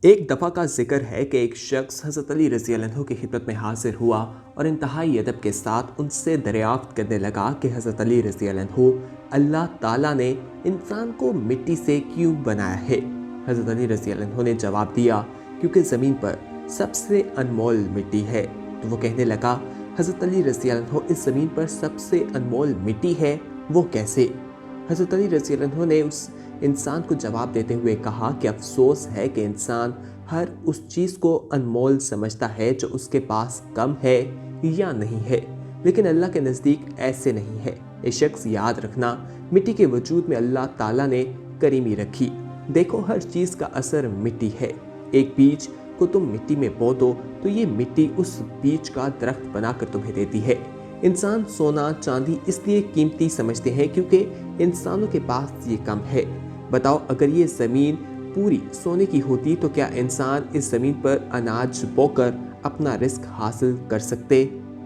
ایک दफ़ा का जिक्र है कि एक शख्स हज़रत अली रज़ी अल्लाह अन्हु की खिदमत में हाजिर हुआ और इंतहाई अदब के साथ उनसे दरियाफ्त करने लगा कि हज़रत अली रज़ी अल्लाह अन्हु, अल्लाह ताला ने इंसान को मिट्टी से क्यों बनाया है। हज़रत अली रज़ी अल्लाह अन्हु ने जवाब दिया, क्योंकि ज़मीन पर सबसे अनमोल मिट्टी है। तो वो कहने लगा, हज़रत अली रज़ी अल्लाह अन्हु, इस ज़मीन पर सबसे अनमोल मिट्टी है, वो कैसे? हज़रत अली रज़ी अल्लाह अन्हु ने उस इंसान को जवाब देते हुए कहा कि अफसोस है कि इंसान हर उस चीज़ को अनमोल समझता है जो उसके पास कम है या नहीं है, लेकिन अल्लाह के नज़दीक ऐसे नहीं है। ये शख्स याद रखना, मिट्टी के वजूद में अल्लाह ताला ने करीमी रखी। देखो, हर चीज़ का असर मिट्टी है। एक बीज को तुम मिट्टी में बो दो तो ये मिट्टी उस बीज का दरख्त बनाकर तुम्हें देती है। इंसान सोना चांदी इसलिए कीमती समझते हैं क्योंकि इंसानों के पास ये कम है। बताओ, अगर ये ज़मीन पूरी सोने की होती तो क्या इंसान इस ज़मीन पर अनाज बोकर अपना रिस्क हासिल कर सकते?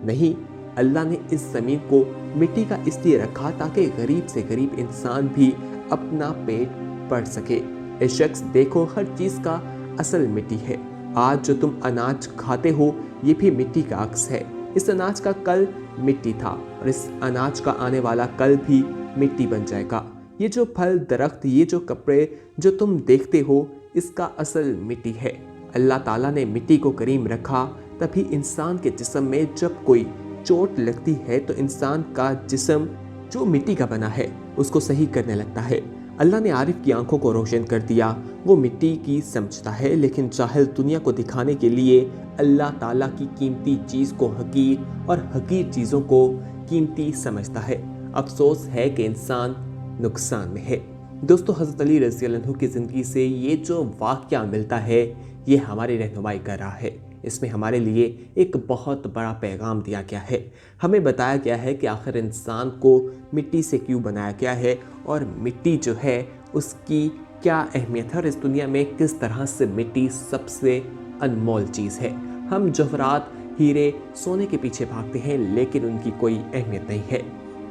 नहीं। अल्लाह ने इस ज़मीन को मिट्टी का इसलिए रखा ताकि गरीब से गरीब इंसान भी अपना पेट भर सके। ए शख्स, देखो, हर चीज़ का असल मिट्टी है। आज जो तुम अनाज खाते हो ये भी मिट्टी का अक्स है। इस अनाज का कल मिट्टी था और इस अनाज का आने वाला कल भी मिट्टी बन जाएगा। ये जो फल, दरख्त, ये जो कपड़े जो तुम देखते हो, इसका असल मिट्टी है। अल्लाह ताला ने मिट्टी को करीम रखा, तभी इंसान के जिस्म में जब कोई चोट लगती है तो इंसान का जिस्म जो मिट्टी का बना है उसको सही करने लगता है। अल्लाह ने आरिफ की आंखों को रोशन कर दिया, वो मिट्टी की समझता है, लेकिन जाहिल दुनिया को दिखाने के लिए अल्लाह ताला की कीमती चीज़ को हकीर और हकीर चीज़ों को कीमती समझता है। अफसोस है कि इंसान नुकसान में है। दोस्तों, हज़रत अली रज़ी अल्लाह अन्हु की ज़िंदगी से ये जो वाक़या मिलता है ये हमारी रहनुमाई कर रहा है। इसमें हमारे लिए एक बहुत बड़ा पैगाम दिया गया है। हमें बताया गया है कि आखिर इंसान को मिट्टी से क्यों बनाया गया है और मिट्टी जो है उसकी क्या अहमियत है और इस दुनिया में किस तरह से मिट्टी सबसे अनमोल चीज़ है। हम जवाहरात, हीरे, सोने के पीछे भागते हैं लेकिन उनकी कोई अहमियत नहीं है।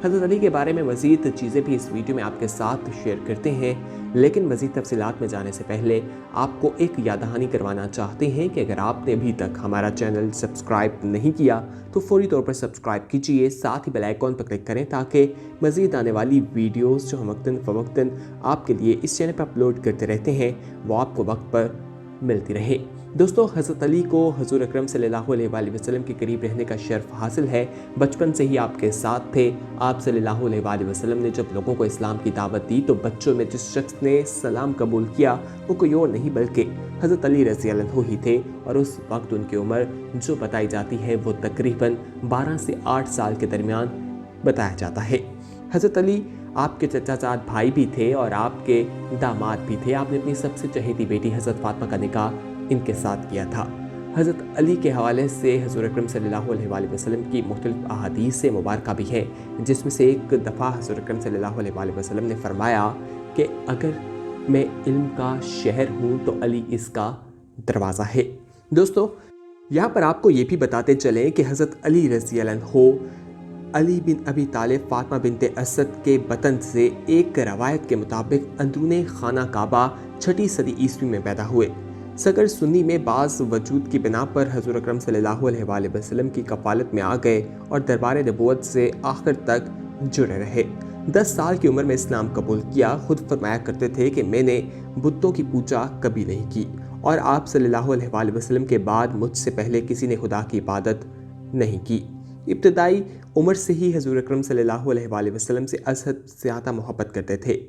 हज़रत अली के बारे में मज़ीद चीज़ें भी इस वीडियो में आपके साथ शेयर करते हैं, लेकिन मज़ीद तफसीलात में जाने से पहले आपको एक याद दहानी करवाना चाहते हैं कि अगर आपने अभी तक हमारा चैनल सब्सक्राइब नहीं किया तो फौरी तौर पर सब्सक्राइब कीजिए, साथ ही बेल आइकॉन पर क्लिक करें ताकि मज़ीद आने वाली वीडियोज़ जो हम वक्तन फ़वक्तन आपके लिए इस चैनल पर अपलोड करते रहते हैं वो आपको वक्त पर मिलती रहे। दोस्तों, हज़रत अली को हज़ूर अकरम सल्लल्लाहु अलैहि वसल्लम के करीब रहने का शर्फ हासिल है। बचपन से ही आपके साथ थे। आप सल्लल्लाहु अलैहि वसल्लम ने जब लोगों को इस्लाम की दावत दी तो बच्चों में जिस शख्स ने सलाम कबूल किया वो कोई और नहीं बल्कि हज़रत अली रज़ी अल्लाह अन्हु ही थे और उस वक्त उनकी उम्र जो बताई जाती है वो तकरीबन 12 से 8 साल के दरमियान बताया जाता है। हज़रत अली आपके चचाजाद भाई भी थे और आपके दामाद भी थे। आपने अपनी सबसे चहेती बेटी हज़रत फातिमा का निकाह इनके साथ किया था। हज़रत अली के हवाले से हज़ूर अकरम सल्लल्लाहु अलैहि वसल्लम की मुख्तलिफ अहादीस मुबारक भी है, जिसमें से एक दफ़ा हज़ूर अकरम सल्लल्लाहु अलैहि वसल्लम ने फरमाया कि अगर मैं इल्म का शहर हूँ तो अली इसका दरवाज़ा है। दोस्तों, यहाँ पर आपको ये भी बताते चलें कि हज़रत अली रज़ी अल्लाह अन्हु अली बिन अबी तालिब फातिमा बिनते असद के बतन से एक रवायत के मुताबिक अंदरूने खाना काबा 6ठी सदी ईस्वी में पैदा हुए। सगर सुन्नी में बाज़ वजूद की बिना पर हज़ूर अकरम सल्लल्लाहु अलैहि वसल्लम की कफ़ालत में आ गए और दरबार नबूवत से आखिर तक जुड़े रहे। 10 साल की उम्र में इस्लाम कबूल किया। खुद फरमाया करते थे कि मैंने बुतों की पूजा कभी नहीं की और आप सल्लल्लाहु अलैहि वसल्लम के बाद मुझसे पहले किसी ने खुदा की इबादत नहीं की। इब्तदाई उम्र से ही हज़ूर अकरम सल्लल्लाहु अलैहि वसल्लम से असहद ज़्यादा मोहब्बत करते थे।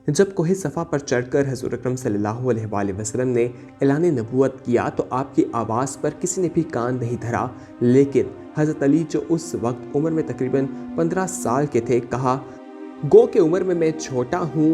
जब कोहे सफ़ा पर चढ़कर हज़ूर अकरम सल्लल्लाहु अलैहि वसल्लम ने ऐलान नबूवत किया तो आपकी आवाज़ पर किसी ने भी कान नहीं धरा, लेकिन हज़रत अली जो उस वक्त उम्र में तकरीबन 15 साल के थे, कहा, गो के उम्र में मैं छोटा हूँ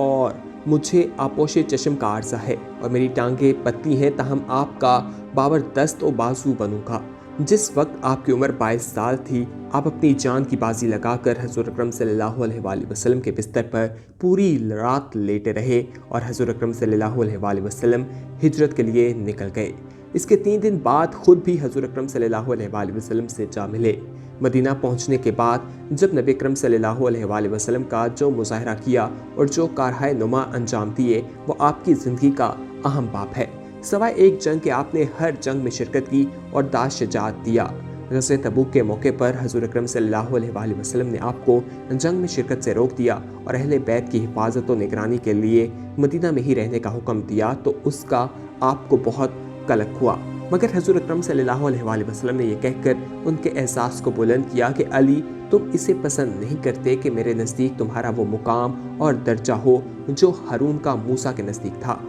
और मुझे आपोश चश्म का आर्ज़ा है और मेरी टांगें पतली हैं, ताहम आपका बाबर दस्त और बाजू बनूँगा। जिस वक्त आपकी उम्र 22 साल थी, आप अपनी जान की बाजी लगाकर हज़ूर अकरम सल्लल्लाहु अलैहि वसल्लम के बिस्तर पर पूरी रात लेटे रहे और हज़ूर अकरम सल्लल्लाहु अलैहि वसल्लम हिजरत के लिए निकल गए। इसके 3 दिन बाद खुद भी हज़ूर अकरम सल्लल्लाहु अलैहि वसल्लम से जा मिले। मदीना पहुंचने के बाद जब नबी अकरम सल्लल्लाहु अलैहि वसल्लम का जो मुज़ाहरा किया और जो कारहाय नुमा अंजाम दिए वो आपकी ज़िंदगी का अहम बाब है। सवाए एक जंग के आपने हर जंग में शिरकत की और दाशजात दिया। ग़ज़वे तबूक के मौके पर हज़ूर अकरम सल्लल्लाहु अलैहि वसल्लम ने आपको जंग में शिरकत से रोक दिया और अहले बैत की हिफाजत और निगरानी के लिए मदीना में ही रहने का हुक्म दिया, तो उसका आपको बहुत कलक हुआ। मगर हज़ूर अकरम सल्लल्लाहु अलैहि वसल्लम ने यह कहकर उनके एहसास को बुलंद किया कि अली, तुम इसे पसंद नहीं करते कि मेरे नज़दीक तुम्हारा वो मुकाम और दर्जा हो जो हारून का मूसा के नज़दीक था।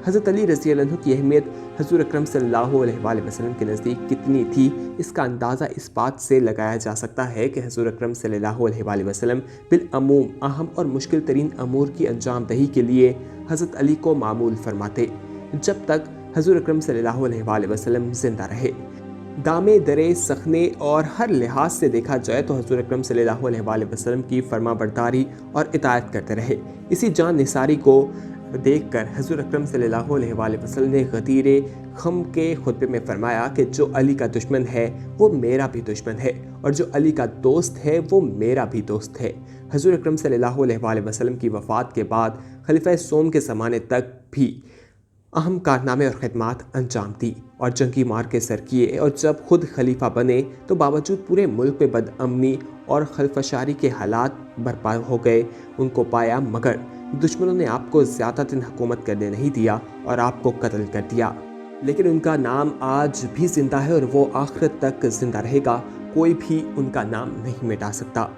हज़रत अली रज़ी अल्लाह अन्हु की अहमियत हज़ूर अकरम सल्लल्लाहु अलैहि वसल्लम के नज़दीक कितनी थी, इसका अंदाज़ा इस बात से लगाया जा सकता है कि हज़ूर अकरम सल्लल्लाहु अलैहि वसल्लम बिलअमूम अहम और मुश्किल तरीन अमूर की अंजाम दही के लिए हज़रत अली को मामूल फरमाते जब तक हज़ूर अकरम सल्लल्लाहु अलैहि वसल्लम ज़िंदा रहे। दामे दरे सखने और हर लिहाज से देखा जाए तो हज़ूर अकरम सल्लल्लाहु अलैहि वसल्लम की फरमाबरदारी और इताअत करते रहे। इसी जान निसारी को देखकर हज़ूर अकरम सल्लल्लाहु अलैहि वसल्लम ने गदीरे खम के खुतबे में फरमाया कि जो अली का दुश्मन है वो मेरा भी दुश्मन है और जो अली का दोस्त है वो मेरा भी दोस्त है। हज़ूर अकरम सल्लल्लाहु अलैहि वसल्लम की वफ़ात के बाद खलीफा सोम के ज़माने तक भी अहम कारनामे और ख़िदमात अंजाम दी और जंगी मार के सर किए, और जब खुद खलीफा बने तो बावजूद पूरे मुल्क में बदअमनी और खलफशारी के हालात बर्पा हो गए उनको पाया, मगर दुश्मनों ने आपको ज़्यादा दिन हुकूमत करने नहीं दिया और आपको कत्ल कर दिया। लेकिन उनका नाम आज भी ज़िंदा है और वो आखिरत तक ज़िंदा रहेगा, कोई भी उनका नाम नहीं मिटा सकता।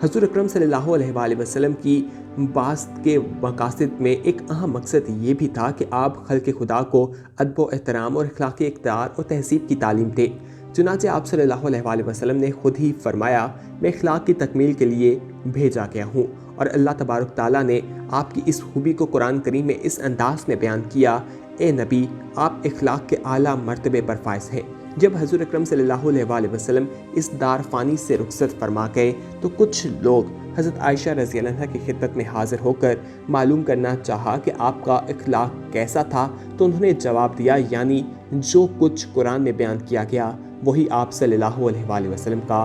हज़ूर अकरम सल्लल्लाहु अलैहि वसल्लम की बात के मकासद में एक अहम मकसद ये भी था कि आप खल्क़ खुदा को अदब व एहतराम और अखलाक़ी इक़्तिदार और तहज़ीब की तालीम दें। चुनांचे आप सल्लल्लाहु अलैहि वसल्लम ने खुद ही फरमाया, मैं अखलाक़ की तकमील के लिए भेजा गया हूँ, और अल्लाह तबारक ताला ने आपकी इस खूबी को कुरान करीम में इस अंदाज में बयान किया, ए नबी, आप अखलाक़ के आला मर्तबे पर फाइज़ हैं। जब हज़ूर अकरम सल्लल्लाहु अलैहि वसल्लम इस दार फ़ानी से रुखसत फरमा गए तो कुछ लोग हज़रत आयशा रज़ी अल्लाह अन्हा की खिदमत में हाज़िर होकर मालूम करना चाहा कि आपका अखलाक़ कैसा था, तो उन्होंने जवाब दिया, यानी जो कुछ कुरान में बयान किया गया वही आप सल्लल्लाहु अलैहि वसल्लम का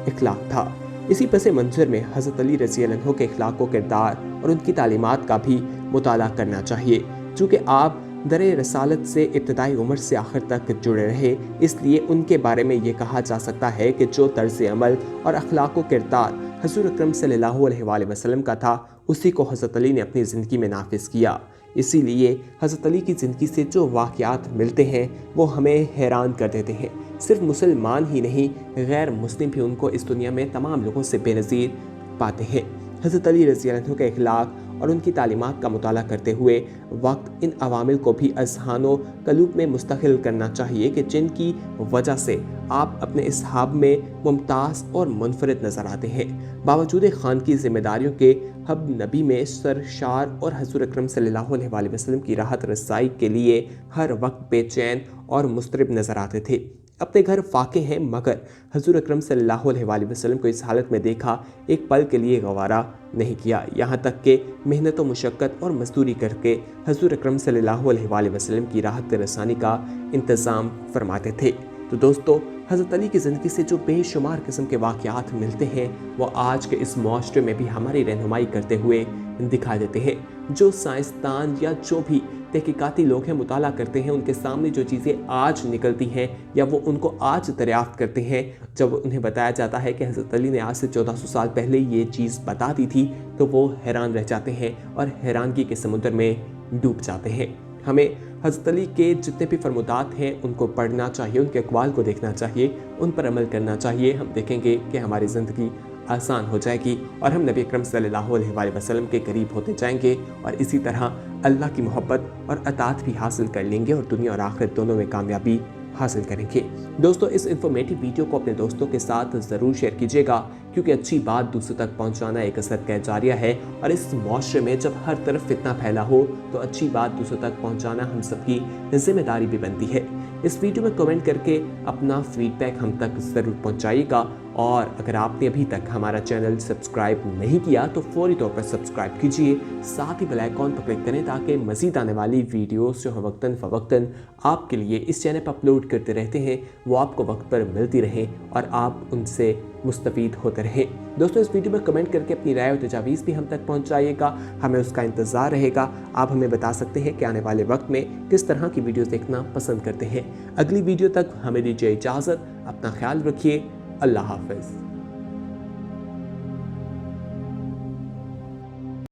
अखलाक़ था। इसी पस मंज़र में हज़रत अली रज़ी अल्लाह अन्हु के अखलाक़ व किरदार और उनकी तालीमात का भी मुताला करना चाहिए। चूँकि आप दरे रसालत से इब्तदाई उम्र से आखिर तक जुड़े रहे, इसलिए उनके बारे में ये कहा जा सकता है कि जो तर्ज़ अमल और अखलाक़ व किरदार हज़ूर अकरम सल्लल्लाहु अलैहि वसल्लम का था, उसी को हज़रत अली ने अपनी ज़िंदगी में नाफिज़ किया। इसीलिए हज़रत अली की ज़िंदगी से जो वाक़यात मिलते हैं वो हमें हैरान कर देते हैं। सिर्फ मुसलमान ही नहीं, गैर मुस्लिम भी उनको इस दुनिया में तमाम लोगों से बेनज़ीर पाते हैं। हज़रत अली रज़ी अल्लाह अन्हु के अखलाक़ और उनकी तालीमात का मुताला करते हुए वक्त इन अवामिल को भी अज़हानो कलूब में मुस्तक़िल करना चाहिए कि जिनकी वजह से आप अपने इसहाब में मुमताज़ और मुनफरिद नज़र आते हैं। बावजूद खान की ज़िम्मेदारियों के हब नबी में सरशार और हज़ूर अकरम सल्लल्लाहु अलैहि वसल्लम की राहत रसाई के लिए हर वक्त बेचैन और मुस्तरिब नज़र आते थे। अपने घर फाके हैं, मगर हज़ूर अकरम सल्लल्लाहु अलैहि वसल्लम को इस हालत में देखा एक पल के लिए गवारा नहीं किया। यहाँ तक कि मेहनत व मुशक्क़त और मजदूरी करके हज़ूर अकरम सल्लल्लाहु अलैहि वसल्लम की राहत रसानी का इंतज़ाम फरमाते थे। तो दोस्तों, हज़रत अली की ज़िंदगी से जो बेशुमार किस्म के वाक़यात मिलते हैं वो आज के इस मुआशरे में भी हमारी रहनुमाई करते हुए दिखा देते हैं। जो साइंसदान या जो भी तहकीकाती लोग हैं मुताला करते हैं, उनके सामने जो चीज़ें आज निकलती हैं या वो उनको आज दरियाफ्त करते हैं, जब उन्हें बताया जाता है कि हज़रत अली ने आज से 1400 साल पहले ये चीज़ बता दी थी, तो वो हैरान रह जाते हैं और हैरानगी के समुद्र में डूब जाते हैं। हमें हज़रत अली के जितने भी फरमुदात हैं उनको पढ़ना चाहिए, उनके अक़वाल को देखना चाहिए, उन पर अमल करना चाहिए। हम देखेंगे कि हमारी ज़िंदगी आसान हो जाएगी और हम नबी अकरम सल्लल्लाहु अलैहि वसल्लम के करीब होते जाएंगे और इसी तरह अल्लाह की मोहब्बत और अतात भी हासिल कर लेंगे और दुनिया और आखिरत दोनों में कामयाबी हासिल करेंगे। दोस्तों, इस इन्फॉर्मेटिव वीडियो को अपने दोस्तों के साथ ज़रूर शेयर कीजिएगा, क्योंकि अच्छी बात दूसरों तक पहुंचाना एक सदका जारिया है और इस मुआशरे में जब हर तरफ फितना फैला हो तो अच्छी बात दूसरों तक पहुंचाना हम सबकी जिम्मेदारी भी बनती है। इस वीडियो में कमेंट करके अपना फीडबैक हम तक ज़रूर पहुंचाइएगा और अगर आपने अभी तक हमारा चैनल सब्सक्राइब नहीं किया तो फौरी तौर पर सब्सक्राइब कीजिए, साथ ही बेल आइकॉन पर क्लिक करें ताकि मज़ीद आने वाली वीडियोस जो हम वक्तन फ़वक्तन आपके लिए इस चैनल पर अपलोड करते रहते हैं वो आपको वक्त पर मिलती रहें और आप उनसे मुस्तफ़ीद होते रहें। दोस्तों, इस वीडियो में कमेंट करके अपनी राय और तजावीज़ भी हम तक पहुँचाइएगा, हमें उसका इंतज़ार रहेगा। आप हमें बता सकते हैं कि आने वाले वक्त में किस तरह की वीडियोज़ देखना पसंद करते हैं। अगली वीडियो तक हमें दीजिए इजाज़त, अपना ख्याल रखिए, अल्लाह हाफ़िज़।